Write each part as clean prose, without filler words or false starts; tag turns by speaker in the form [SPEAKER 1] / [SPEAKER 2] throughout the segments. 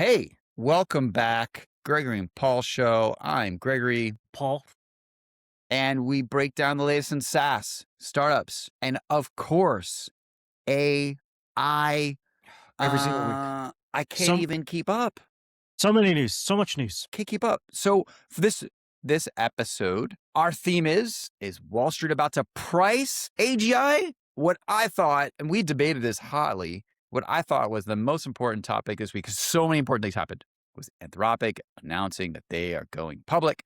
[SPEAKER 1] Hey, welcome back. Gregory and Paul show. I'm Gregory,
[SPEAKER 2] Paul.
[SPEAKER 1] and we break down the latest in SaaS, startups, and of course, AI.
[SPEAKER 2] Every single week.
[SPEAKER 1] I can't
[SPEAKER 2] So
[SPEAKER 1] even keep up.
[SPEAKER 2] so many news, so much news.
[SPEAKER 1] Can't keep up. So for this episode, our theme is Wall Street about to price AGI? What I thought, and we debated this hotly, what I thought was the most important topic this week, because so many important things happened, was Anthropic announcing that they are going public.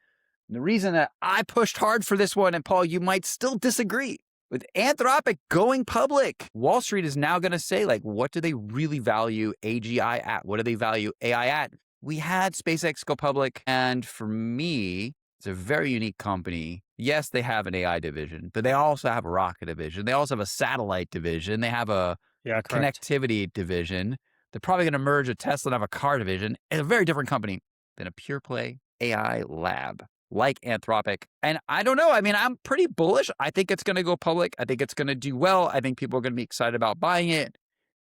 [SPEAKER 1] And the reason that I pushed hard for this one, and Paul, you might still disagree, with Anthropic going public, Wall Street is now going to say, like, what do they really value AGI at? What do they value AI at? We had SpaceX go public, and for me, it's a very unique company. Yes, they have an AI division, but they also have a rocket division. They also have a satellite division. They have a
[SPEAKER 2] Correct.
[SPEAKER 1] connectivity division. They're probably going to merge a Tesla and have a car division. It's a very different company than a pure play AI lab like Anthropic. And I don't know. I mean, I'm pretty bullish. I think it's going to go public. I think it's going to do well. I think people are going to be excited about buying it.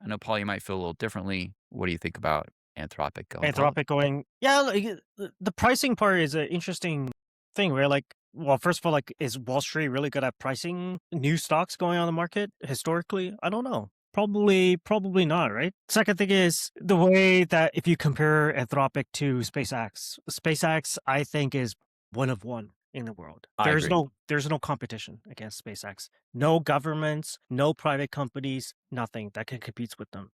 [SPEAKER 1] I know, Paul, you might feel a little differently. What do you think about Anthropic going public?
[SPEAKER 2] Anthropic going, the pricing part is an interesting thing where well, first of all, is Wall Street really good at pricing new stocks going on the market historically? I don't know. Probably not, right? Second thing is the way that if you compare Anthropic to SpaceX, I think is one of one in the world.
[SPEAKER 1] I agree.
[SPEAKER 2] There's no competition against SpaceX. No governments, no private companies, nothing that can compete with them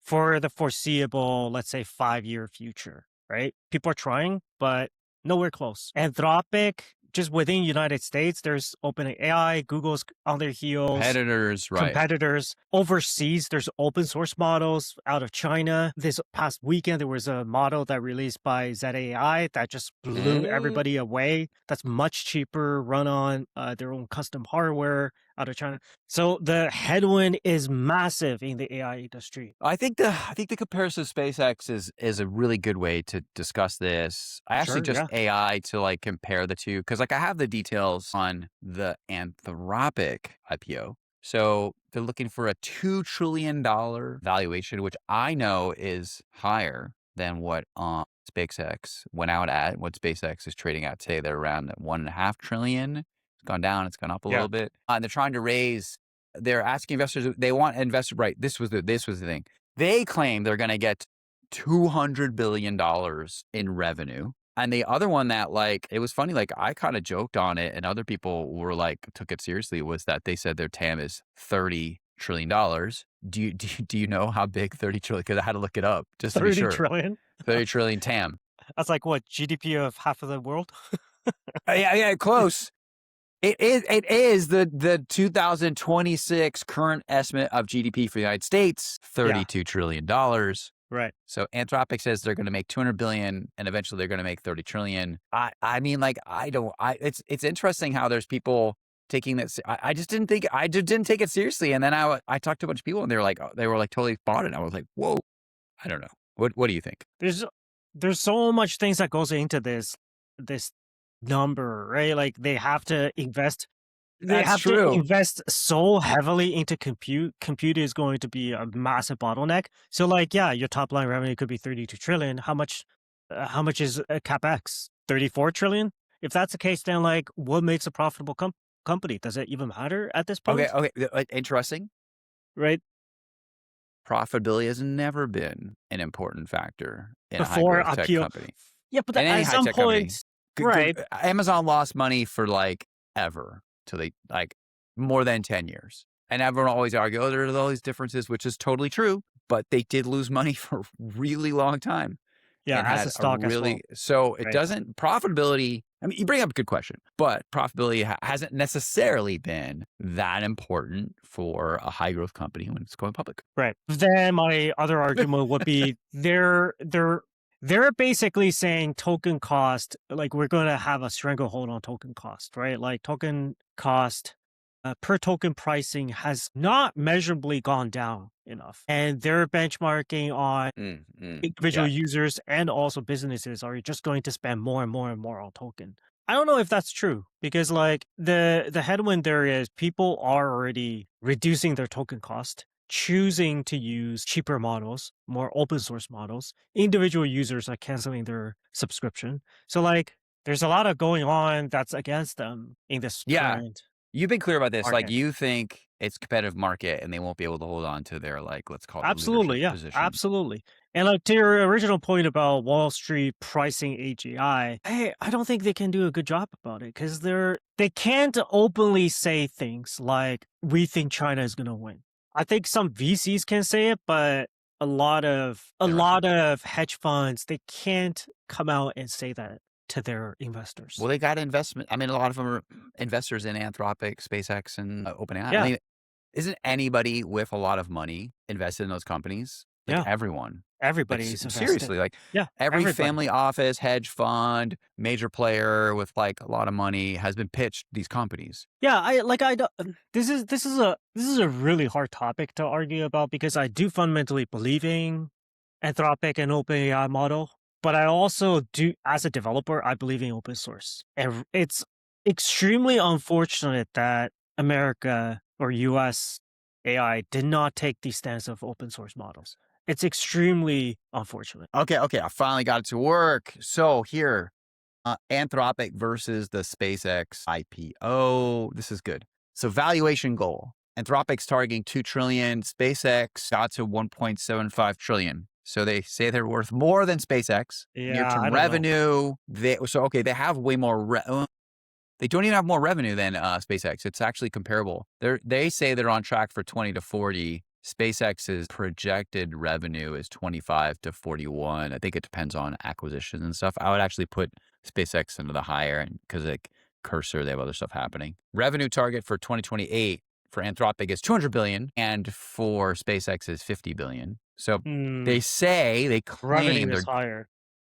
[SPEAKER 2] for the foreseeable, let's say 5-year future, right? People are trying, but nowhere close. Anthropic, just within United States, there's OpenAI, Google's on their heels.
[SPEAKER 1] Competitors, right.
[SPEAKER 2] Competitors. Overseas, there's open source models out of China. This past weekend, there was a model that released by Z.ai that just blew everybody away. That's much cheaper, run on their own custom hardware out of China. So the headwind is massive in the AI industry.
[SPEAKER 1] I think the comparison to SpaceX is a really good way to discuss this. I actually AI to like compare the two, because like I have the details on the Anthropic IPO. So they're looking for a $2 trillion valuation, which I know is higher than what SpaceX went out at. What SpaceX is trading at today, they're around $1.5 trillion. It's gone down. It's gone up a little bit. And they're trying to raise. They're asking investors. They want investors. Right. This was the thing. They claim they're going to get $200 billion in revenue. And the other one that, like, it was funny, like I kind of joked on it and other people were like, took it seriously, was that they said their TAM is $30 trillion. Do you know how big 30 trillion? Because I had to look it up just to be sure.
[SPEAKER 2] 30 trillion?
[SPEAKER 1] 30 trillion TAM.
[SPEAKER 2] That's like what, GDP of half of the world?
[SPEAKER 1] Yeah, close. It is the 2026 current estimate of GDP for the United States, $32 trillion.
[SPEAKER 2] Right.
[SPEAKER 1] So Anthropic says they're going to make 200 billion and eventually they're going to make 30 trillion. I mean, like, it's interesting how there's people taking this. I just didn't take it seriously. And then I talked to a bunch of people and they were like totally bought it. I was like, whoa, I don't know. What do you think?
[SPEAKER 2] There's so much things that goes into this number, right? Like they have to invest. They have to invest so heavily into compute. Compute is going to be a massive bottleneck. So like, your top line revenue could be 32 trillion. How much is CapEx? 34 trillion? If that's the case, then like what makes a profitable company? Does it even matter at this point?
[SPEAKER 1] Okay. Interesting.
[SPEAKER 2] Right.
[SPEAKER 1] Profitability has never been an important factor in
[SPEAKER 2] Before
[SPEAKER 1] a high-growth tech company.
[SPEAKER 2] Yeah, but at some point, right.
[SPEAKER 1] Amazon lost money for like ever. So they like more than 10 years. And everyone always argue, oh, there's all these differences, which is totally true. But they did lose money for a really long time.
[SPEAKER 2] Yeah, as a stock as well.
[SPEAKER 1] So it doesn't, profitability, I mean, you bring up a good question, but profitability hasn't necessarily been that important for a high growth company when it's going public.
[SPEAKER 2] Right. Then my other argument would be they're basically saying token cost, like we're going to have a stranglehold on token cost, right? Like token cost per token pricing has not measurably gone down enough. And they're benchmarking on individual users and also businesses are just going to spend more and more and more on token. I don't know if that's true because like the headwind there is people are already reducing their token cost choosing to use cheaper models, more open source models. Individual users are canceling their subscription. So like there's a lot of going on that's against them in this
[SPEAKER 1] Yeah.
[SPEAKER 2] current
[SPEAKER 1] You've been clear about this. Like
[SPEAKER 2] market.
[SPEAKER 1] you think it's a competitive market and they won't be able to hold on to their, like, let's call it leadership
[SPEAKER 2] Absolutely, yeah,
[SPEAKER 1] position.
[SPEAKER 2] absolutely. And like to your original point about Wall Street pricing AGI, I don't think they can do a good job about it because they can't openly say things like we think China is gonna win. I think some VCs can say it, but a
[SPEAKER 1] They're not
[SPEAKER 2] lot
[SPEAKER 1] gonna.
[SPEAKER 2] of hedge funds, they can't come out and say that to their
[SPEAKER 1] Well,
[SPEAKER 2] investors.
[SPEAKER 1] they got investment. I mean, a lot of them are investors in Anthropic, SpaceX, and OpenAI. I
[SPEAKER 2] Yeah,
[SPEAKER 1] mean, isn't anybody with a lot of money invested in those companies? Like
[SPEAKER 2] yeah.
[SPEAKER 1] everyone. Like
[SPEAKER 2] Everybody is invested.
[SPEAKER 1] seriously, like
[SPEAKER 2] Yeah,
[SPEAKER 1] every
[SPEAKER 2] everybody.
[SPEAKER 1] family office, hedge fund, major player with like a lot of money has been pitched these companies.
[SPEAKER 2] Yeah, I don't this is a really hard topic to argue about because I do fundamentally believe in Anthropic and OpenAI model, but I also do as a developer, I believe in open source. And it's extremely unfortunate that America or US AI did not take the stance of open source models. It's extremely unfortunate.
[SPEAKER 1] Okay, okay, I finally got it to work. So here, Anthropic versus the SpaceX IPO. This is good. So valuation goal. Anthropic's targeting 2 trillion. SpaceX got to 1.75 trillion. So they say they're worth more than SpaceX.
[SPEAKER 2] Yeah, I
[SPEAKER 1] Near-term
[SPEAKER 2] don't know.
[SPEAKER 1] revenue. Okay, they have way more. They don't even have more revenue than SpaceX. It's actually comparable. They say they're on track for 20 to 40. SpaceX's projected revenue is 25 to 41. I think it depends on acquisitions and stuff. I would actually put SpaceX into the higher because like Cursor, they have other stuff happening. Revenue target for 2028 for Anthropic is 200 billion and for SpaceX is 50 billion. So
[SPEAKER 2] Hmm,
[SPEAKER 1] they say, they claim
[SPEAKER 2] revenue is
[SPEAKER 1] they're
[SPEAKER 2] higher.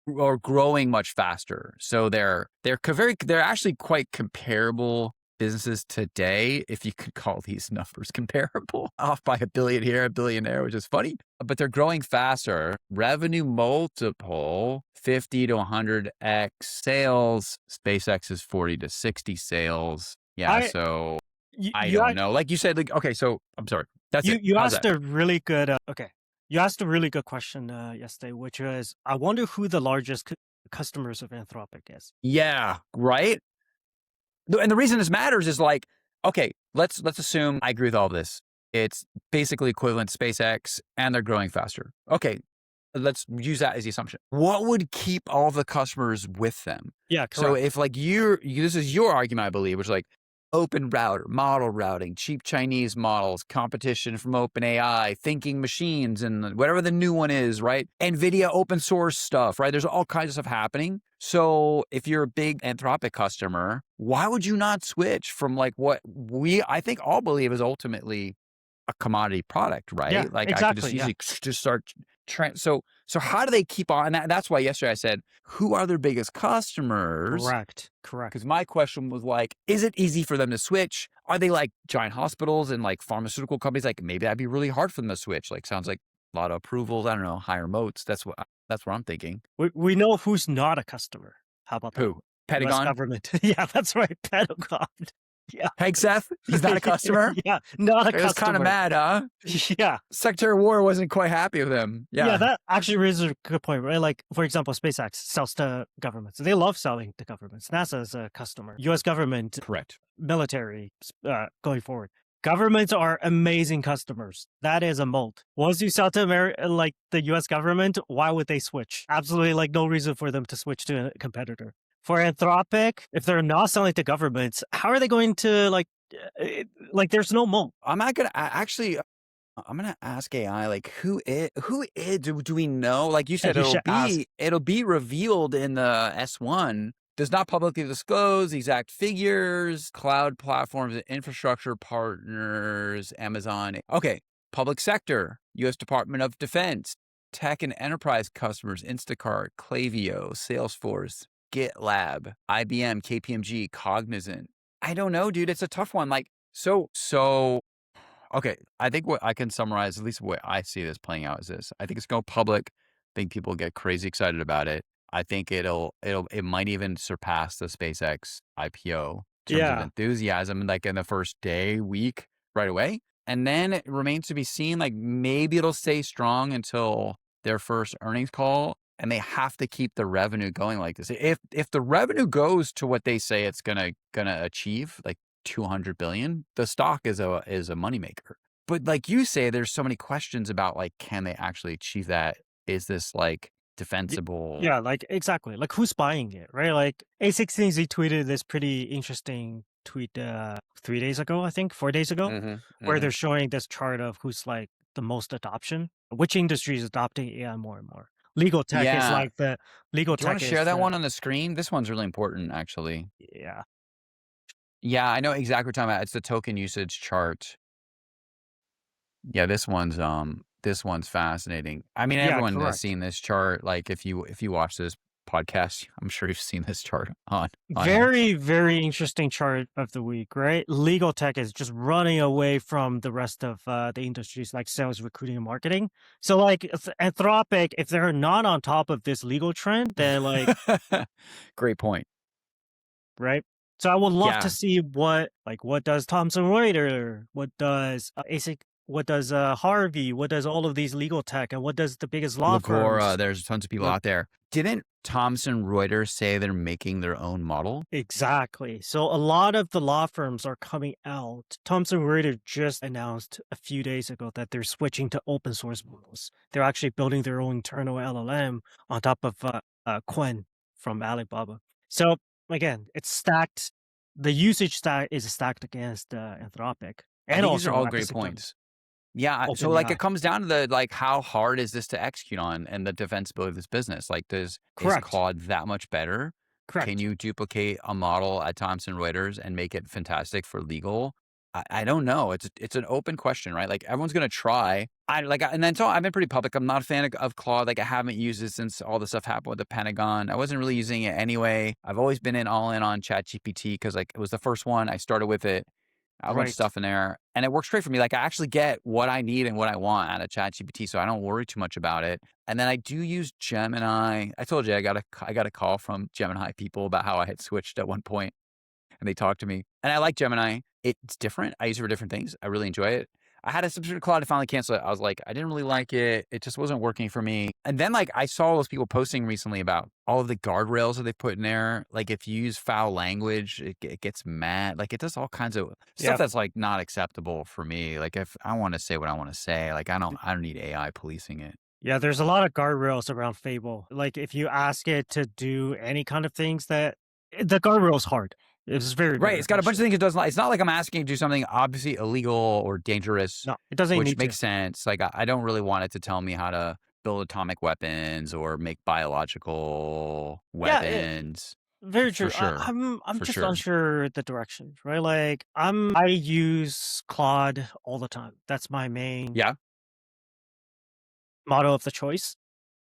[SPEAKER 1] or growing much faster. So they're actually quite comparable businesses today, if you could call these numbers comparable. Off by a billion here, a billion there, which is funny. But they're growing faster. Revenue multiple 50 to 100x sales. SpaceX is 40 to 60 sales. Yeah,
[SPEAKER 2] I
[SPEAKER 1] so
[SPEAKER 2] you,
[SPEAKER 1] I
[SPEAKER 2] you
[SPEAKER 1] don't know. Like you said, like okay, so I'm sorry. That's it.
[SPEAKER 2] You
[SPEAKER 1] How's
[SPEAKER 2] asked
[SPEAKER 1] that?
[SPEAKER 2] a really good okay. You asked a really good question yesterday, which was I wonder who the largest customers of Anthropic is.
[SPEAKER 1] Yeah, right? And the reason this matters is like, okay, let's assume I agree with all of this. It's basically equivalent to SpaceX and they're growing faster. Okay, let's use that as the assumption. What would keep all the customers with them?
[SPEAKER 2] Yeah,
[SPEAKER 1] So
[SPEAKER 2] correct.
[SPEAKER 1] if like this is your argument, I believe, which is like open router, model routing, cheap Chinese models, competition from OpenAI, thinking machines, and whatever the new one is, right? NVIDIA open source stuff, right? There's all kinds of stuff happening. So if you're a big Anthropic customer, why would you not switch from like what I think all believe is ultimately a commodity product,
[SPEAKER 2] Yeah,
[SPEAKER 1] right? Like I could just
[SPEAKER 2] exactly. Yeah,
[SPEAKER 1] easily just start so how do they keep on? And that's why yesterday I said, who are their biggest customers?
[SPEAKER 2] correct. Correct.
[SPEAKER 1] Because my question was like, is it easy for them to switch? Are they like giant hospitals and like pharmaceutical companies? Like maybe that'd be really hard for them to switch. Like sounds like a lot of approvals. I don't know, higher moats. That's what I'm thinking.
[SPEAKER 2] We know who's not a customer. How about that?
[SPEAKER 1] Who?
[SPEAKER 2] U.S.
[SPEAKER 1] Pentagon?
[SPEAKER 2] government. Yeah, that's right. Pentagon. Yeah.
[SPEAKER 1] Hegseth? He's not a customer?
[SPEAKER 2] Yeah, not a
[SPEAKER 1] It was kind of
[SPEAKER 2] customer.
[SPEAKER 1] mad, huh?
[SPEAKER 2] Yeah.
[SPEAKER 1] Secretary of War wasn't quite happy with him.
[SPEAKER 2] Yeah,
[SPEAKER 1] Yeah.
[SPEAKER 2] that actually raises a good point, right? Like, for example, SpaceX sells to governments. They love selling to governments. NASA is a customer. U.S. government,
[SPEAKER 1] Correct.
[SPEAKER 2] military, going forward. Governments are amazing customers. That is a moat. Once you sell to America, like the U.S. government, why would they switch? Absolutely, like no reason for them to switch to a competitor. For Anthropic, if they're not selling to governments, how are they going to like? There's no moat.
[SPEAKER 1] I'm not gonna actually. I'm gonna ask AI like who is do we know? Like you
[SPEAKER 2] Yeah,
[SPEAKER 1] said,
[SPEAKER 2] you should ask.
[SPEAKER 1] it'll be revealed in the S1. Does not publicly disclose exact figures, cloud platforms and infrastructure partners, Amazon. Okay, public sector, U.S. Department of Defense, tech and enterprise customers, Instacart, Klaviyo, Salesforce, GitLab, IBM, KPMG, Cognizant. I don't know, dude. It's a tough one. Like so. Okay, I think what I can summarize, at least what I see this playing out, is this. I think it's going public. I think people get crazy excited about it. I think it might even surpass the SpaceX IPO in terms of
[SPEAKER 2] Yeah,
[SPEAKER 1] enthusiasm, like in the first day, week, right away. And then it remains to be seen, like maybe it'll stay strong until their first earnings call, and they have to keep the revenue going like this. If the revenue goes to what they say it's gonna achieve, like 200 billion, the stock is a moneymaker. But like you say, there's so many questions about like, can they actually achieve that? Is this like defensible?
[SPEAKER 2] Yeah, like exactly. Like who's buying it, right? Like A16Z tweeted this pretty interesting tweet 3 days ago, I think, 4 days ago, where they're showing this chart of who's like the most adoption, which industry is adopting AI more and more. Legal tech is like the legal
[SPEAKER 1] tech. Do you want to share that one on the screen? This one's really important, actually.
[SPEAKER 2] Yeah.
[SPEAKER 1] Yeah, I know exactly what you're talking about. It's the token usage chart. Yeah, this one's fascinating. I mean, everyone has seen this chart. Like if you watch this podcast, I'm sure you've seen this chart on
[SPEAKER 2] very, very interesting chart of the week, right? Legal tech is just running away from the rest of the industries like sales, recruiting, and marketing. So like Anthropic, if they're not on top of this legal trend, then like
[SPEAKER 1] great point.
[SPEAKER 2] Right? So I would love to see what does Thomson Reuters, what does ASIC, what does Harvey, what does all of these legal tech, and what does the biggest law firms?
[SPEAKER 1] There's tons of people out there. Didn't Thomson Reuters say they're making their own model?
[SPEAKER 2] Exactly. So a lot of the law firms are coming out. Thomson Reuters just announced a few days ago that they're switching to open source models. They're actually building their own internal LLM on top of Quen from Alibaba. So again, it's stacked. The usage stack is stacked against Anthropic. And also,
[SPEAKER 1] these are all great points. Yeah. So like it comes down to the like how hard is this to execute on and the defensibility of this business? Like is Claude that much better?
[SPEAKER 2] Correct.
[SPEAKER 1] Can you duplicate a model at Thomson Reuters and make it fantastic for legal? I don't know. It's an open question, right? Like everyone's gonna try. I've been pretty public. I'm not a fan of Claude. Like I haven't used it since all the stuff happened with the Pentagon. I wasn't really using it anyway. I've always been all in on ChatGPT because like it was the first one. I started with it. A bunch of stuff in there, and it works great for me. Like I actually get what I need and what I want out of ChatGPT, so I don't worry too much about it. And then I do use Gemini. I told you I got a call from Gemini people about how I had switched at one point, and they talked to me. And I like Gemini. It's different. I use it for different things. I really enjoy it. I had a subscription to Claude to finally cancel it. I was like, I didn't really like it. It just wasn't working for me. And then like I saw those people posting recently about all of the guardrails that they put in there. Like if you use foul language, it gets mad. Like it does all kinds of stuff that's like not acceptable for me. Like if I want to say what I want to say, like I don't need AI policing it.
[SPEAKER 2] Yeah, there's a lot of guardrails around Fable. Like if you ask it to do any kind of things that the guardrail's hard. It's very
[SPEAKER 1] right. It's got a bunch of things it doesn't like. It's not like I'm asking it to do something obviously illegal or dangerous.
[SPEAKER 2] No, it doesn't
[SPEAKER 1] which makes sense. Like I don't really want it to tell me how to build atomic weapons or make biological weapons.
[SPEAKER 2] Very true.
[SPEAKER 1] For sure.
[SPEAKER 2] I'm just unsure the direction, right? Like I use Claude all the time. That's my main model of the choice.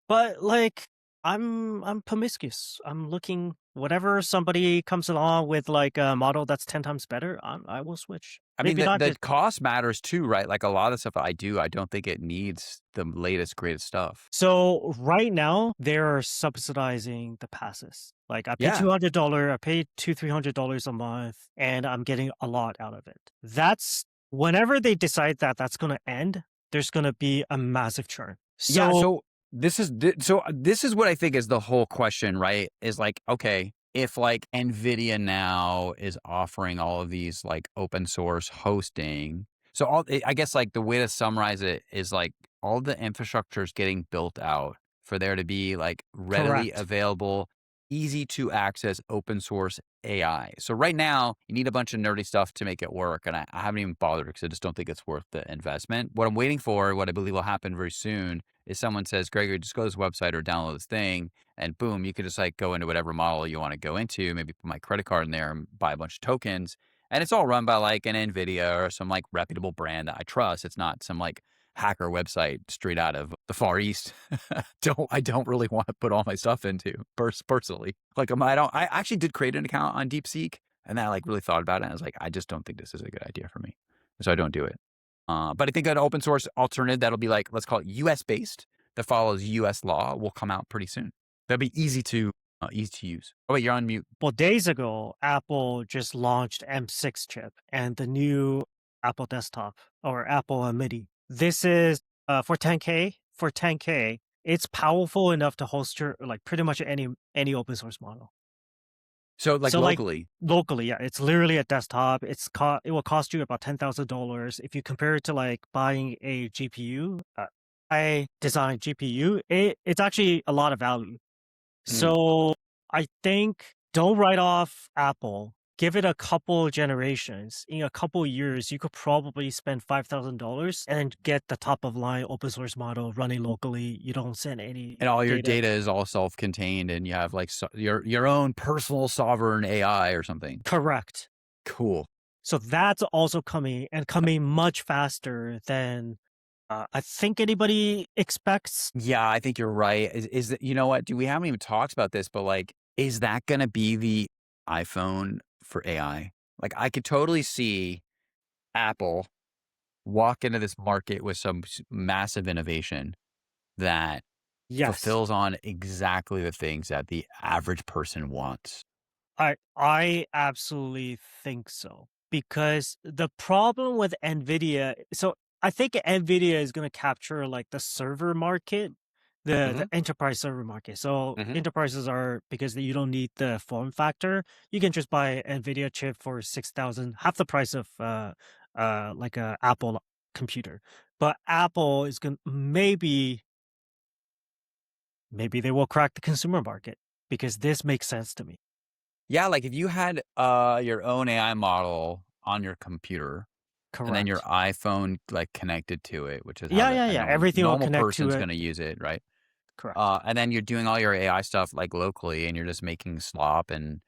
[SPEAKER 2] But like I'm promiscuous. I'm looking whatever somebody comes along with like a model that's 10 times better, I will switch.
[SPEAKER 1] I mean, the cost matters too, right? Like a lot of stuff I don't think it needs the latest, greatest stuff.
[SPEAKER 2] So right now they're subsidizing the passes. Like I pay $200, I pay $200-300 a month, and I'm getting a lot out of it. That's whenever they decide that that's going to end, there's going to be a massive churn.
[SPEAKER 1] So this is what I think is the whole question, right? Is like, okay, if like NVIDIA now is offering all of these like open source hosting. So I guess like the way to summarize it is like all the infrastructure is getting built out for there to be like readily available, easy to access open source AI. So right now you need a bunch of nerdy stuff to make it work. And I haven't even bothered because I just don't think it's worth the investment. What I'm waiting for, what I believe will happen very soon, is someone says, Gregory, just go to this website or download this thing, and boom, you can just like go into whatever model you want to go into, maybe put my credit card in there and buy a bunch of tokens. And it's all run by like an NVIDIA or some like reputable brand that I trust. It's not some like hacker website straight out of the Far East. I don't really want to put all my stuff into personally. Like I actually did create an account on DeepSeek, and then I like really thought about it. And I was like, I just don't think this is a good idea for me. So I don't do it. But I think an open source alternative that'll be like, let's call it US based, that follows US law, will come out pretty soon. That'll be easy to use. Oh wait, you're on mute.
[SPEAKER 2] Well, days ago, Apple just launched M6 chip, and the new Apple desktop or Apple MIDI. This is for 10K. For 10K, it's powerful enough to host your like pretty much any open source model.
[SPEAKER 1] So like
[SPEAKER 2] So like
[SPEAKER 1] locally.
[SPEAKER 2] locally, yeah, it's literally a desktop. It will cost you about $10,000 if you compare it to like buying a GPU. I designed GPU. It's actually a lot of value.
[SPEAKER 1] Mm.
[SPEAKER 2] So I think don't write off Apple. Give it a couple generations. In a couple years, you could probably spend $5,000 and get the top of line open source model running locally. You don't send any
[SPEAKER 1] And all your
[SPEAKER 2] data.
[SPEAKER 1] data is all self-contained, and you have like your own personal sovereign AI or something.
[SPEAKER 2] Correct.
[SPEAKER 1] Cool.
[SPEAKER 2] So that's also coming and coming much faster than I think anybody expects.
[SPEAKER 1] Yeah, I think you're right. Is that, you know what? We haven't even talked about this, but like, is that going to be the iPhone for AI? Like, I could totally see Apple walk into this market with some massive innovation that
[SPEAKER 2] Yes.
[SPEAKER 1] fulfills on exactly the things that the average person wants.
[SPEAKER 2] I absolutely think so. Because the problem with NVIDIA, so I think NVIDIA is going to capture like the server market, the
[SPEAKER 1] Hmm.
[SPEAKER 2] enterprise server market. So
[SPEAKER 1] Hmm.
[SPEAKER 2] enterprises are because you don't need the form factor. You can just buy NVIDIA chip for 6,000, half the price of like a Apple computer. But Apple is going to maybe they will crack the consumer market because this makes sense to me.
[SPEAKER 1] Yeah, like if you had your own AI model on your computer and then your
[SPEAKER 2] Correct.
[SPEAKER 1] iPhone like connected to it, which is how
[SPEAKER 2] Yeah,
[SPEAKER 1] the
[SPEAKER 2] yeah,
[SPEAKER 1] a
[SPEAKER 2] yeah.
[SPEAKER 1] normal
[SPEAKER 2] Everything will
[SPEAKER 1] normal
[SPEAKER 2] connect to
[SPEAKER 1] person's
[SPEAKER 2] it.
[SPEAKER 1] going to use it, right?
[SPEAKER 2] Correct.
[SPEAKER 1] And then you're doing all your AI stuff like locally, and you're just making slop and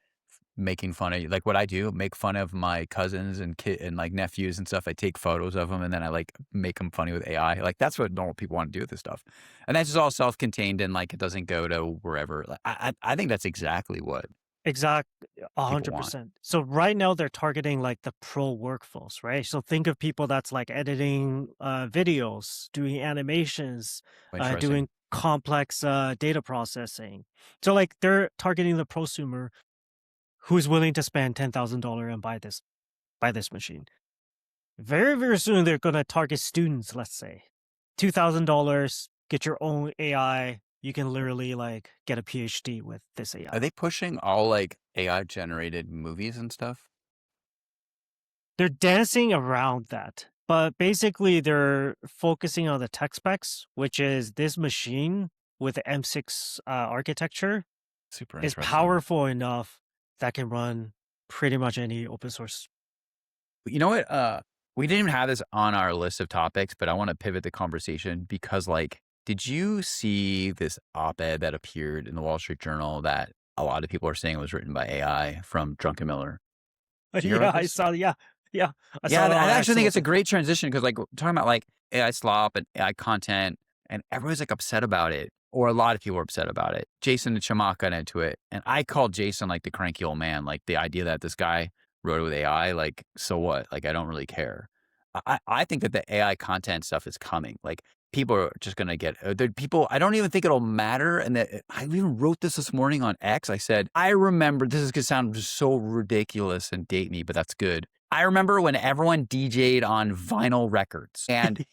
[SPEAKER 1] making fun of like what I do, make fun of my cousins and kid and like nephews and stuff. I take photos of them and then I like make them funny with AI. Like that's what normal people want to do with this stuff, and that's just all self-contained and like it doesn't go to wherever. Like, I think that's exactly what
[SPEAKER 2] Exact,
[SPEAKER 1] people want.
[SPEAKER 2] 100%. So right now they're targeting like the pro workflows, right? So think of people that's like editing videos, doing animations,
[SPEAKER 1] Interesting.
[SPEAKER 2] doing complex data processing. So like they're targeting the prosumer who's willing to spend $10,000 and buy this machine. Very, very soon they're going to target students, let's say. $2,000, get your own AI. You can literally like get a PhD with this
[SPEAKER 1] Are
[SPEAKER 2] AI.
[SPEAKER 1] they pushing all like AI generated movies and stuff?
[SPEAKER 2] They're dancing around that, but basically they're focusing on the tech specs, which is this machine with the M6 architecture
[SPEAKER 1] Super
[SPEAKER 2] is
[SPEAKER 1] interesting.
[SPEAKER 2] powerful enough that can run pretty much any open source.
[SPEAKER 1] You know what? We didn't even have this on our list of topics, but I want to pivot the conversation because, like, did you see this op-ed that appeared in the Wall Street Journal that a lot of people are saying was written by AI from Drunken Miller? Did you hear
[SPEAKER 2] Yeah,
[SPEAKER 1] about
[SPEAKER 2] I
[SPEAKER 1] this?
[SPEAKER 2] saw. Yeah, yeah, I
[SPEAKER 1] Yeah,
[SPEAKER 2] saw that
[SPEAKER 1] I
[SPEAKER 2] on
[SPEAKER 1] actually think it's a
[SPEAKER 2] Axel.
[SPEAKER 1] great transition because, like, we're talking about like AI slop and AI content, and everyone's like upset about it, or a lot of people are upset about it. Jason and Chamath got into it, and I called Jason like the cranky old man, like the idea that this guy wrote it with AI. Like, so what? Like, I don't really care. I think that the AI content stuff is coming. Like, people are just gonna get people. I don't even think it'll matter. And that I even wrote this morning on X. I said, I remember this is gonna sound so ridiculous and date me, but that's good. I remember when everyone DJ'd on vinyl records, and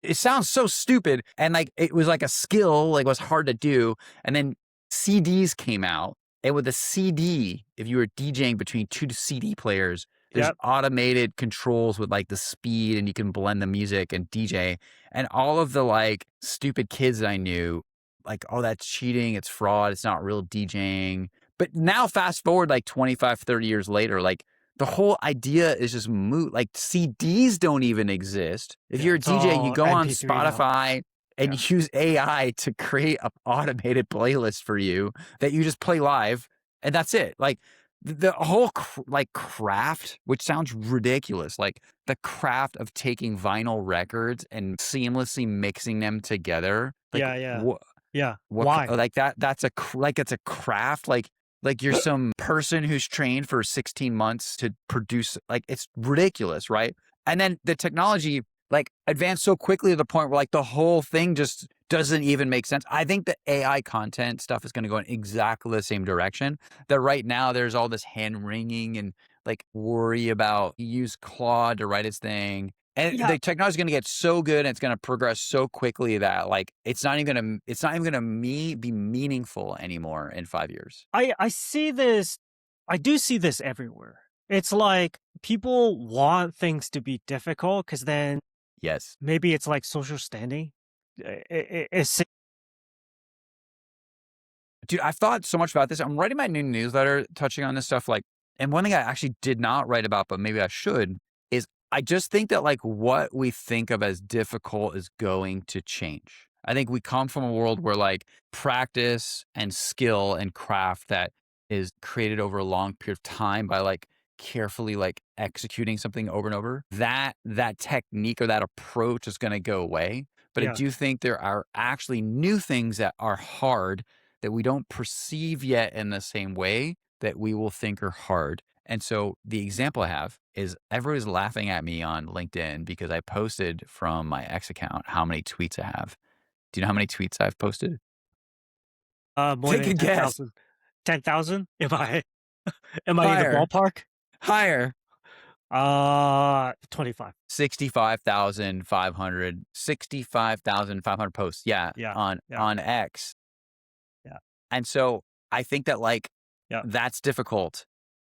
[SPEAKER 1] it sounds so stupid. And like, it was like a skill, like it was hard to do. And then CDs came out. And with a CD, if you were DJing between two CD players, there's
[SPEAKER 2] Yep.
[SPEAKER 1] automated controls with like the speed and you can blend the music and DJ. And all of the like stupid kids that I knew, like, oh, that's cheating. It's fraud. It's not real DJing. But now fast forward like 25, 30 years later, like the whole idea is just moot. Like CDs don't even exist. If
[SPEAKER 2] Yeah,
[SPEAKER 1] you're a
[SPEAKER 2] it's
[SPEAKER 1] DJ, you
[SPEAKER 2] all
[SPEAKER 1] go on
[SPEAKER 2] MP3 now.
[SPEAKER 1] Spotify
[SPEAKER 2] Yeah,
[SPEAKER 1] and use AI to create an automated playlist for you that you just play live, and that's it. Like the whole like craft, which sounds ridiculous, like the craft of taking vinyl records and seamlessly mixing them together. Like
[SPEAKER 2] yeah, yeah,
[SPEAKER 1] what?
[SPEAKER 2] yeah.
[SPEAKER 1] What
[SPEAKER 2] Why?
[SPEAKER 1] like that? That's like it's a craft. Like you're some person who's trained for 16 months to produce. Like it's ridiculous, right? And then the technology like advanced so quickly to the point where like the whole thing just doesn't even make sense. I think the AI content stuff is going to go in exactly the same direction. That right now there's all this hand wringing and like worry about use Claude to write its thing. And
[SPEAKER 2] Yeah.
[SPEAKER 1] the technology is going to get so good and it's going to progress so quickly that like it's not even going to be meaningful anymore in 5 years.
[SPEAKER 2] I see this. I do see this everywhere. It's like people want things to be difficult because then
[SPEAKER 1] Yes.
[SPEAKER 2] maybe it's like social standing. It's
[SPEAKER 1] Dude, I've thought so much about this. I'm writing my new newsletter touching on this stuff. Like, and one thing I actually did not write about, but maybe I should, is I just think that like what we think of as difficult is going to change. I think we come from a world where like practice and skill and craft that is created over a long period of time by like carefully like executing something over and over, that technique or that approach is going to go away. But I
[SPEAKER 2] yeah.
[SPEAKER 1] do think there are actually new things that are hard that we don't perceive yet in the same way that we will think are hard. And so the example I have is everybody's laughing at me on LinkedIn because I posted from my X account how many tweets I have. Do you know how many tweets I've posted?
[SPEAKER 2] More
[SPEAKER 1] Take
[SPEAKER 2] than
[SPEAKER 1] a guess.
[SPEAKER 2] 10,000. 10,000? Am I in the
[SPEAKER 1] Higher.
[SPEAKER 2] ballpark?
[SPEAKER 1] Higher.
[SPEAKER 2] 25.
[SPEAKER 1] 65,500 posts. Yeah.
[SPEAKER 2] Yeah.
[SPEAKER 1] On X.
[SPEAKER 2] Yeah.
[SPEAKER 1] And so I think that like,
[SPEAKER 2] Yeah.
[SPEAKER 1] that's difficult.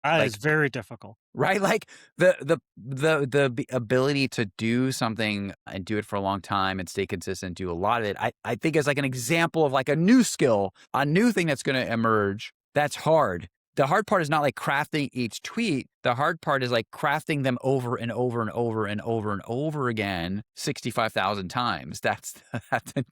[SPEAKER 2] That is
[SPEAKER 1] Like,
[SPEAKER 2] very difficult.
[SPEAKER 1] right? Like the ability to do something and do it for a long time and stay consistent, do a lot of it. I think is like an example of like a new skill, a new thing that's going to emerge. That's hard. The hard part is not like crafting each tweet. The hard part is like crafting them over and over and over and over and over again, 65,000 times. That's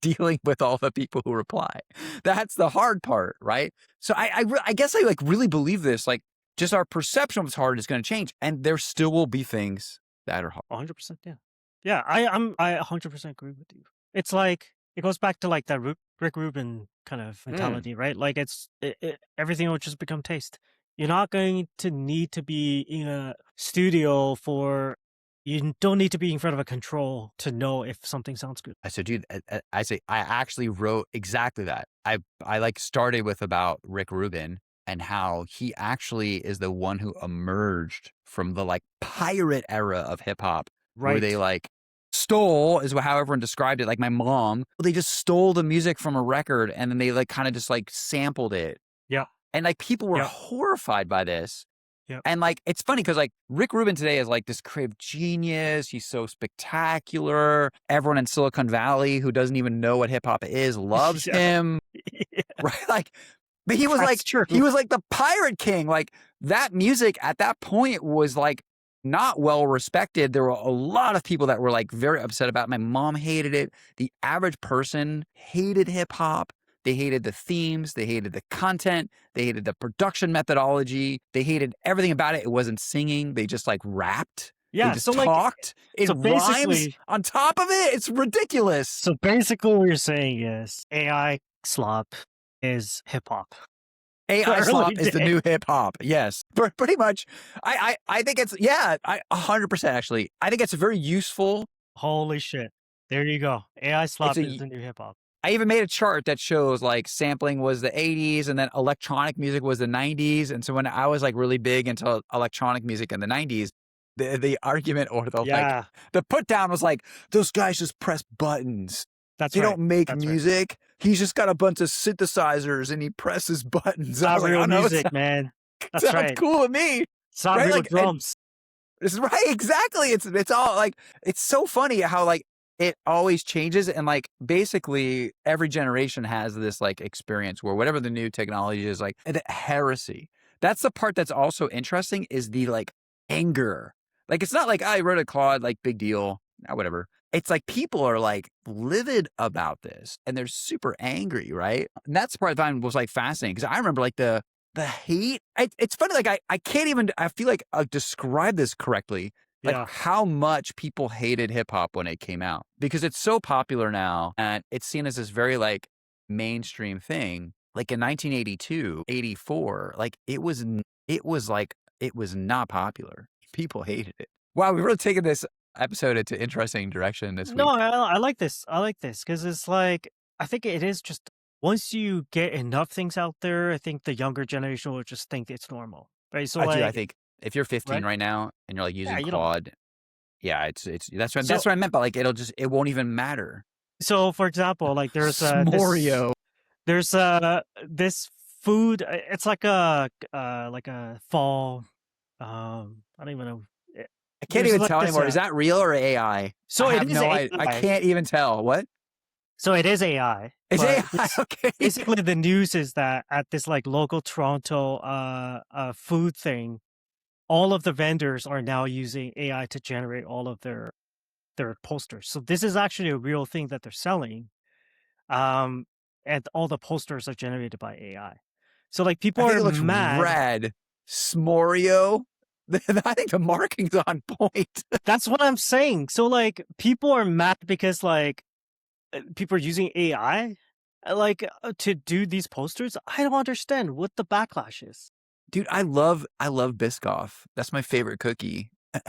[SPEAKER 1] dealing with all the people who reply. That's the hard part, right? So I guess I like really believe this, like, just our perception of what's hard is going to change, and there still will be things that are hard.
[SPEAKER 2] 100%. Yeah. Yeah. I 100% agree with you. It's like, it goes back to like that Rick Rubin kind of mentality, right? Like everything will just become taste. You're not going to need to be in a studio you don't need to be in front of a control to know if something sounds good.
[SPEAKER 1] I said, dude, I actually wrote exactly that. I like started with about Rick Rubin and how he actually is the one who emerged from the like pirate era of hip hop, where they like stole, is how everyone described it. Like my mom, they just stole the music from a record and then they like kind of just like sampled it.
[SPEAKER 2] Yeah.
[SPEAKER 1] And like people were horrified by this.
[SPEAKER 2] Yeah.
[SPEAKER 1] And like, it's funny because like Rick Rubin today is like this creative genius. He's so spectacular. Everyone in Silicon Valley who doesn't even know what hip hop is loves him. Right? Like, but he was he was like the pirate king. Like that music at that point was like not well respected. There were a lot of people that were like very upset about it. My mom hated it. The average person hated hip hop. They hated the themes. They hated the content. They hated the production methodology. They hated everything about it. It wasn't singing. They just like rapped.
[SPEAKER 2] Yeah,
[SPEAKER 1] they just talked. It rhymes on top of it. It's ridiculous.
[SPEAKER 2] So basically what you're saying is AI slop is hip hop.
[SPEAKER 1] AI slop is the new hip hop. Yes, pretty much. I think it's 100% actually. I think it's a very useful.
[SPEAKER 2] Holy shit! There you go. AI slop is the new hip hop.
[SPEAKER 1] I even made a chart that shows like sampling was the 80s and then electronic music was the 90s. And so when I was like really big into electronic music in the 90s, the argument or like the put down was like, those guys just press buttons. They don't make music. He's just got a bunch of synthesizers and he presses buttons.
[SPEAKER 2] It's not real music, man. That's right.
[SPEAKER 1] Cool with me.
[SPEAKER 2] It's not real drums.
[SPEAKER 1] It's right. Exactly. It's all like, it's so funny how like it always changes. And like, basically every generation has this like experience where whatever the new technology is, like the heresy. That's the part that's also interesting, is the like anger. Like, it's not like I wrote a Claude, like big deal, whatever. It's like people are like livid about this and they're super angry, right? And that's the part I find was like fascinating, because I remember like the hate. It's funny, like I can't even, I feel like I'll describe this correctly, like how much people hated hip hop when it came out, because it's so popular now and it's seen as this very like mainstream thing. Like in 1982, 84, like it was not popular. People hated it. Wow, we've really taken this episode into interesting direction this week.
[SPEAKER 2] No, I like this. I like this because it's like, I think it is just, once you get enough things out there, I think the younger generation will just think it's normal, right? So
[SPEAKER 1] I think If you're 15
[SPEAKER 2] right?
[SPEAKER 1] right now and you're like
[SPEAKER 2] Yeah,
[SPEAKER 1] using
[SPEAKER 2] you don't.
[SPEAKER 1] Claude, yeah, it's
[SPEAKER 2] So
[SPEAKER 1] that's what I meant. But like it won't even matter.
[SPEAKER 2] so for example, like there's
[SPEAKER 1] Smorio.
[SPEAKER 2] there's this food. It's like a fall. I don't even know.
[SPEAKER 1] I can't
[SPEAKER 2] There's
[SPEAKER 1] even
[SPEAKER 2] like
[SPEAKER 1] tell
[SPEAKER 2] this.
[SPEAKER 1] anymore. Is that real or AI? I
[SPEAKER 2] So it
[SPEAKER 1] have
[SPEAKER 2] is
[SPEAKER 1] no idea. I
[SPEAKER 2] AI.
[SPEAKER 1] can't even tell. What?
[SPEAKER 2] So it is AI.
[SPEAKER 1] It's
[SPEAKER 2] But
[SPEAKER 1] AI. Okay.
[SPEAKER 2] basically the news is that at this like local Toronto food thing, all of the vendors are now using AI to generate all of their posters. So this is actually a real thing that they're selling. Um, and all the posters are generated by AI. So like people
[SPEAKER 1] I think
[SPEAKER 2] are
[SPEAKER 1] it looks
[SPEAKER 2] mad.
[SPEAKER 1] red. Smorio. I think the marking's on point.
[SPEAKER 2] That's what I'm saying. So like people are mad because like people are using AI to do these posters. I don't understand what the backlash is.
[SPEAKER 1] Dude, I love Biscoff. That's my favorite cookie. I'm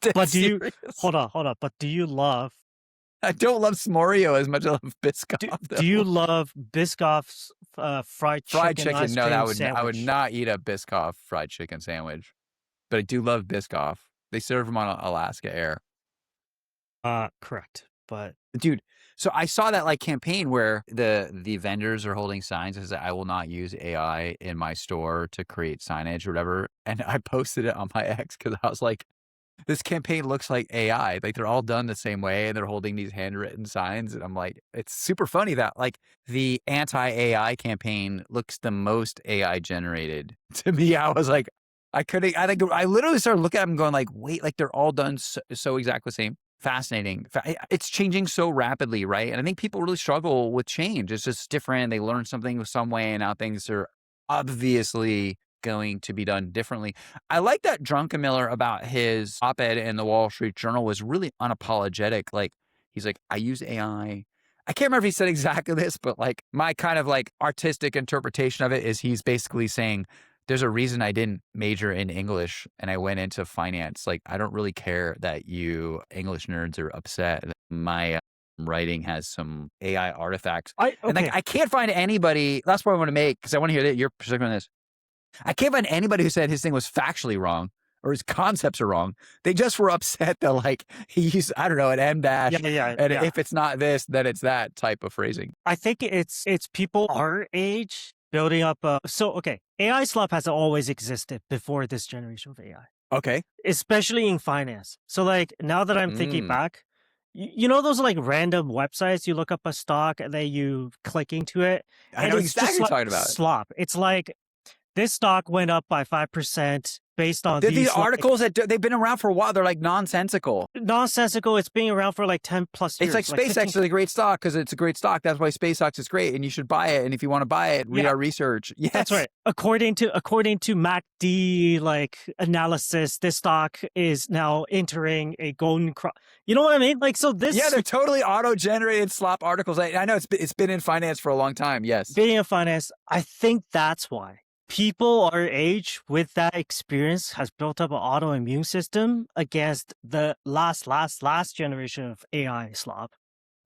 [SPEAKER 1] dead
[SPEAKER 2] But do you
[SPEAKER 1] serious.
[SPEAKER 2] hold on? But do you love
[SPEAKER 1] I don't love Smorio as much as I love Biscoff,
[SPEAKER 2] do you
[SPEAKER 1] though.
[SPEAKER 2] love Biscoff's fried
[SPEAKER 1] Fried
[SPEAKER 2] chicken
[SPEAKER 1] chicken.
[SPEAKER 2] ice
[SPEAKER 1] No,
[SPEAKER 2] cream
[SPEAKER 1] I would
[SPEAKER 2] sandwich?
[SPEAKER 1] not eat a Biscoff fried chicken sandwich. But I do love Biscoff. They serve them on Alaska Air.
[SPEAKER 2] Correct. But
[SPEAKER 1] Dude, so I saw that like campaign where the vendors are holding signs that says I will not use AI in my store to create signage or whatever. And I posted it on my ex because I was like, this campaign looks like AI. Like they're all done the same way and they're holding these handwritten signs. And I'm like, it's super funny that like the anti-AI campaign looks the most AI generated. To me, I was like, I think I literally started looking at them going like, wait, like they're all done so exactly the same. Fascinating. It's changing so rapidly, right? And I think people really struggle with change. It's just different. They learn something some way and now things are obviously going to be done differently. I like that Druckenmiller about his op-ed in the Wall Street Journal was really unapologetic. Like he's like, I use AI. I can't remember if he said exactly this, but like my kind of like artistic interpretation of it is he's basically saying there's a reason I didn't major in English and I went into finance. Like I don't really care that you English nerds are upset that my writing has some AI artifacts. And like I can't find anybody. That's what I want to make because I want to hear your perspective on this. I can't find anybody who said his thing was factually wrong or his concepts are wrong. They just were upset that like he used, I don't know, an M dash. And if it's not this, then it's that type of phrasing.
[SPEAKER 2] I think it's people our age building up AI slop has always existed before this generation of AI.
[SPEAKER 1] Okay.
[SPEAKER 2] Especially in finance. So like now that I'm thinking back, you know those like random websites you look up a stock and then you click into it.
[SPEAKER 1] I know exactly what you're talking about.
[SPEAKER 2] Slop. It's like this stock went up by 5% based on
[SPEAKER 1] these articles that they've been around for a while. They're like nonsensical.
[SPEAKER 2] It's been around for like 10 plus years.
[SPEAKER 1] It's like SpaceX is a great stock because it's a great stock. That's why SpaceX is great, and you should buy it. And if you want to buy it, read our research. Yes,
[SPEAKER 2] that's right. According to MACD like analysis, this stock is now entering a golden crop. You know what I mean? Like so this.
[SPEAKER 1] Yeah, they're totally auto-generated slop articles. I know it's been in finance for a long time. Yes,
[SPEAKER 2] being in finance. I think that's why. People our age with that experience has built up an autoimmune system against the last generation of AI slop,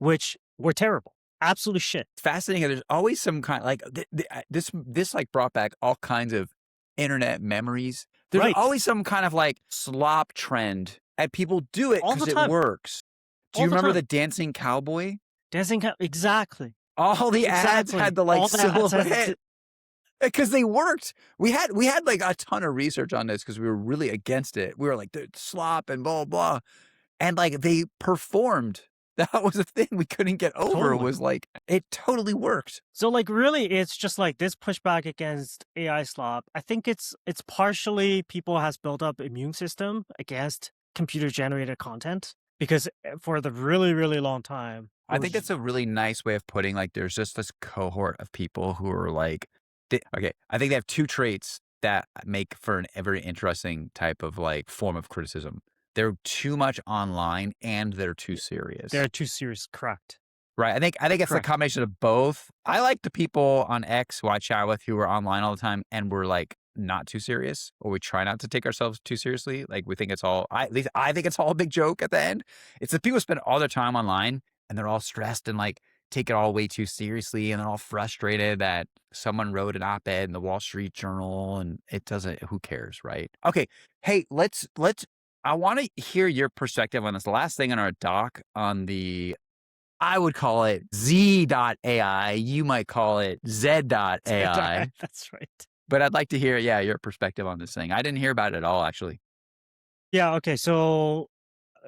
[SPEAKER 2] which were terrible. Absolute shit.
[SPEAKER 1] It's fascinating. There's always some kind like this like brought back all kinds of internet memories. There's always some kind of like slop trend and people do it because it works. Do you remember the dancing cowboy?
[SPEAKER 2] Exactly.
[SPEAKER 1] All the ads had the like silhouette. Because they worked. We had like a ton of research on this because we were really against it. We were like, slop and blah, blah. And like they performed. That was a thing we couldn't get over. Totally. It was like, it totally worked.
[SPEAKER 2] So like really it's just like this pushback against AI slop. I think it's partially people has built up immune system against computer generated content because for the really, really long time.
[SPEAKER 1] I think that's a really nice way of putting like there's just this cohort of people who are like, I think they have two traits that make for a very interesting type of like form of criticism. They're too much online and they're too serious.
[SPEAKER 2] They're too serious, correct.
[SPEAKER 1] Right. I think it's the combination of both. I like the people on X who I chat with who are online all the time and we're like not too serious, or we try not to take ourselves too seriously. Like we think it's all, at least I think it's all a big joke at the end. It's the people who spend all their time online and they're all stressed and like take it all way too seriously, and they're all frustrated that someone wrote an op-ed in the Wall Street Journal and it doesn't, who cares, right? Okay. Hey, I want to hear your perspective on this. The last thing on our doc on the, I would call it Z.ai. You might call it Z.ai.
[SPEAKER 2] That's right.
[SPEAKER 1] But I'd like to hear, your perspective on this thing. I didn't hear about it at all, actually.
[SPEAKER 2] Yeah. Okay. So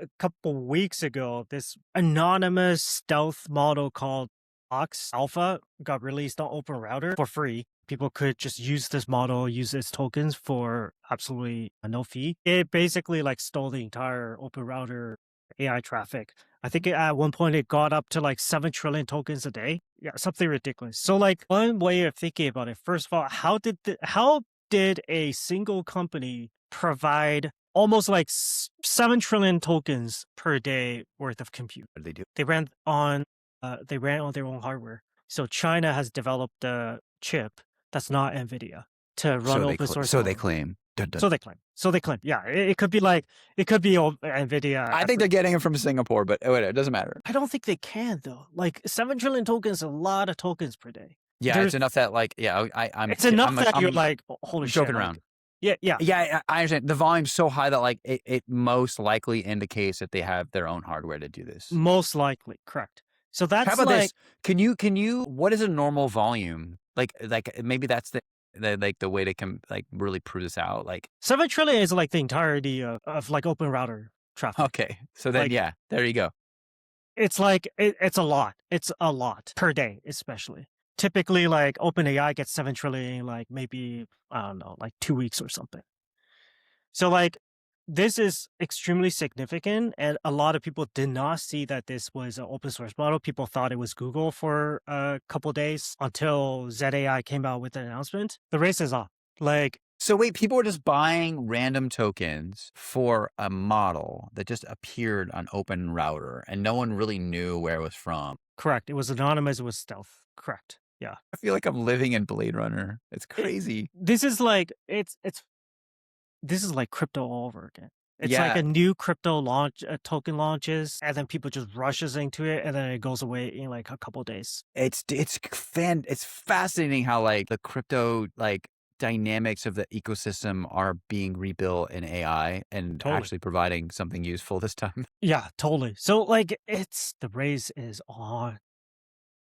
[SPEAKER 2] a couple weeks ago, this anonymous stealth model called Ox Alpha got released on Open Router for free. People could just use this model, use its tokens for absolutely no fee. It basically like stole the entire Open Router AI traffic. I think at one point it got up to like 7 trillion tokens a day. Yeah, something ridiculous. So like one way of thinking about it, first of all, how did a single company provide almost like 7 trillion tokens per day worth of compute?
[SPEAKER 1] What did they do?
[SPEAKER 2] They ran on their own hardware. So China has developed a chip that's not NVIDIA to run open source.
[SPEAKER 1] So they claim. Dun, dun.
[SPEAKER 2] So they claim. Yeah, it could be NVIDIA.
[SPEAKER 1] I think they're getting it from Singapore, but it doesn't matter.
[SPEAKER 2] I don't think they can though. Like 7 trillion tokens is a lot of tokens per day.
[SPEAKER 1] Yeah, it's enough that like,
[SPEAKER 2] it's enough that you're like, holy shit.
[SPEAKER 1] Joking around.
[SPEAKER 2] Yeah,
[SPEAKER 1] I understand. The volume's so high that like it most likely indicates that they have their own hardware to do this.
[SPEAKER 2] Most likely, correct. So that's
[SPEAKER 1] how about this? Can you? What is a normal volume? Like maybe that's the way to really prove this out. Like
[SPEAKER 2] 7 trillion is like the entirety of like Open Router traffic.
[SPEAKER 1] Okay, so then like, there you go.
[SPEAKER 2] It's like it's a lot. It's a lot per day, especially. Typically, like OpenAI gets 7 trillion, like maybe, I don't know, like 2 weeks or something. So like this is extremely significant, and a lot of people did not see that this was an open source model. People thought it was Google for a couple days until Z.ai came out with an announcement. The race is on.
[SPEAKER 1] So wait, people were just buying random tokens for a model that just appeared on Open Router, and no one really knew where it was from.
[SPEAKER 2] Correct. It was anonymous. It was stealth. Correct. Yeah.
[SPEAKER 1] I feel like I'm living in Blade Runner. It's crazy.
[SPEAKER 2] This is like this is like crypto all over again. It's like a new crypto launch, token launches, and then people just rushes into it, and then it goes away in like a couple of days.
[SPEAKER 1] It's fascinating how like the crypto dynamics of the ecosystem are being rebuilt in AI and actually providing something useful this time.
[SPEAKER 2] Yeah, totally. So like the race is on.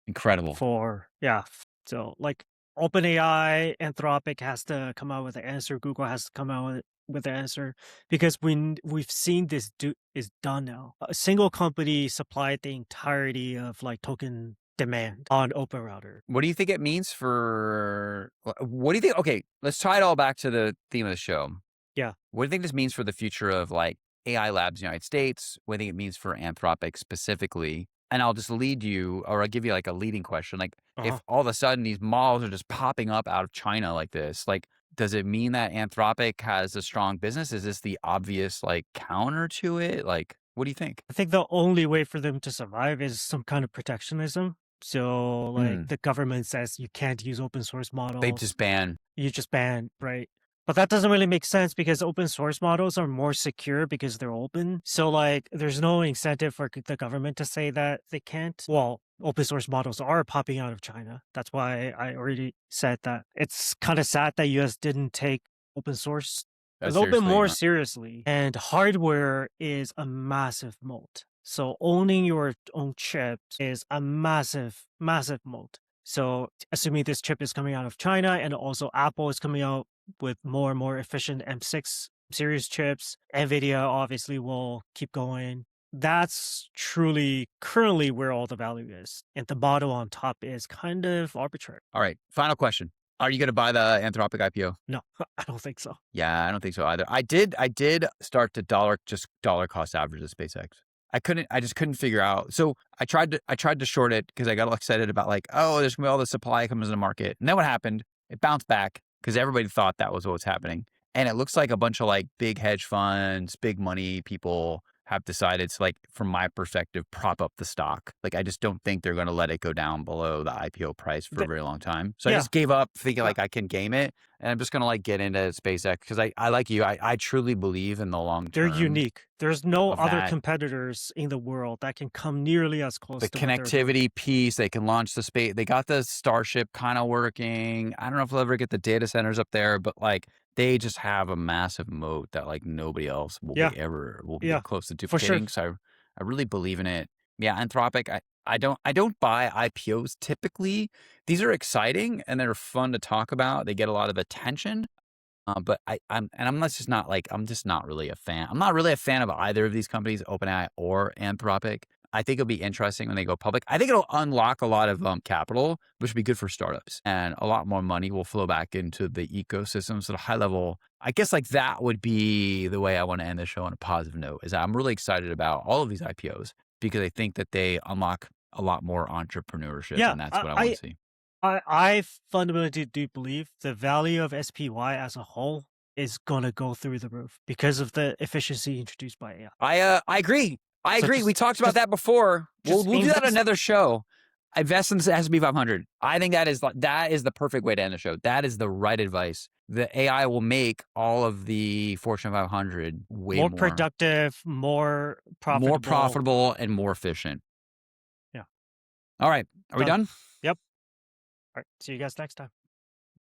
[SPEAKER 1] Incredible.
[SPEAKER 2] So like OpenAI, Anthropic has to come out with an answer. Google has to come out with an answer, because we've seen this is done now. A single company supplied the entirety of like token demand on Open Router.
[SPEAKER 1] What do you think it means for? What do you think? Okay, let's tie it all back to the theme of the show.
[SPEAKER 2] Yeah.
[SPEAKER 1] What do you think this means for the future of like AI labs in the United States? What do you think it means for Anthropic specifically? And I'll just lead you, or I'll give you like a leading question. Like if all of a sudden these models are just popping up out of China like this, like does it mean that Anthropic has a strong business? Is this the obvious like counter to it? Like, what do you think?
[SPEAKER 2] I think the only way for them to survive is some kind of protectionism. So like the government says you can't use open source models.
[SPEAKER 1] They just ban.
[SPEAKER 2] You just ban, right? But that doesn't really make sense, because open source models are more secure because they're open. So like there's no incentive for the government to say that they can't. Well, open source models are popping out of China. That's why I already said that. It's kind of sad that US didn't take open source a little bit more seriously. And hardware is a massive moat. So owning your own chips is a massive, massive moat. So assuming this chip is coming out of China, and also Apple is coming out with more and more efficient M6 series chips, NVIDIA obviously will keep going. That's truly currently where all the value is. And the model on top is kind of arbitrary.
[SPEAKER 1] All right. Final question. Are you going to buy the Anthropic IPO?
[SPEAKER 2] No, I don't think so.
[SPEAKER 1] Yeah, I don't think so either. I did start to dollar cost average the SpaceX. I just couldn't figure out. So I tried to short it because I got all excited about like, oh, there's gonna be all the supply comes in the market. And then what happened? It bounced back because everybody thought that was what was happening. And it looks like a bunch of like big hedge funds, big money people have decided to, like, from my perspective, prop up the stock. Like, I just don't think they're going to let it go down below the IPO price for a very long time. So I just gave up thinking like I can game it. And I'm just going to like get into SpaceX because I like you. I truly believe in the long term.
[SPEAKER 2] They're unique. There's no
[SPEAKER 1] of
[SPEAKER 2] other
[SPEAKER 1] that.
[SPEAKER 2] competitors in the world that can come nearly as close
[SPEAKER 1] The
[SPEAKER 2] to what they're doing.
[SPEAKER 1] connectivity piece, they can launch the space. They got the Starship kind of working. I don't know if they'll ever get the data centers up there, but like they just have a massive moat that like nobody else will
[SPEAKER 2] Yeah,
[SPEAKER 1] be
[SPEAKER 2] yeah,
[SPEAKER 1] close to
[SPEAKER 2] for sure.
[SPEAKER 1] duplicating. So I really believe in it. Yeah, Anthropic. I don't buy IPOs typically. These are exciting and they're fun to talk about. They get a lot of attention. But I'm just not like, I'm just not really a fan. I'm not really a fan of either of these companies, OpenAI or Anthropic. I think it'll be interesting when they go public. I think it'll unlock a lot of capital, which would be good for startups, and a lot more money will flow back into the ecosystem. So at a high level, I guess like that would be the way I want to end the show on a positive note, is that I'm really excited about all of these IPOs because I think that they unlock a lot more entrepreneurship,
[SPEAKER 2] Yeah,
[SPEAKER 1] and that's what I want to see.
[SPEAKER 2] I fundamentally do believe the value of SPY as a whole is gonna go through the roof because of the efficiency introduced by AI.
[SPEAKER 1] I agree. I
[SPEAKER 2] So
[SPEAKER 1] agree. We talked about
[SPEAKER 2] just
[SPEAKER 1] that before. We'll
[SPEAKER 2] just
[SPEAKER 1] do that
[SPEAKER 2] invest.
[SPEAKER 1] another show. Invest in the S&P 500. I think that is the perfect way to end the show. That is the right advice. The AI will make all of the Fortune 500 way
[SPEAKER 2] More productive, more profitable.
[SPEAKER 1] profitable and more efficient.
[SPEAKER 2] Yeah.
[SPEAKER 1] All right. Are we done?
[SPEAKER 2] Yep. All right. See you guys next time.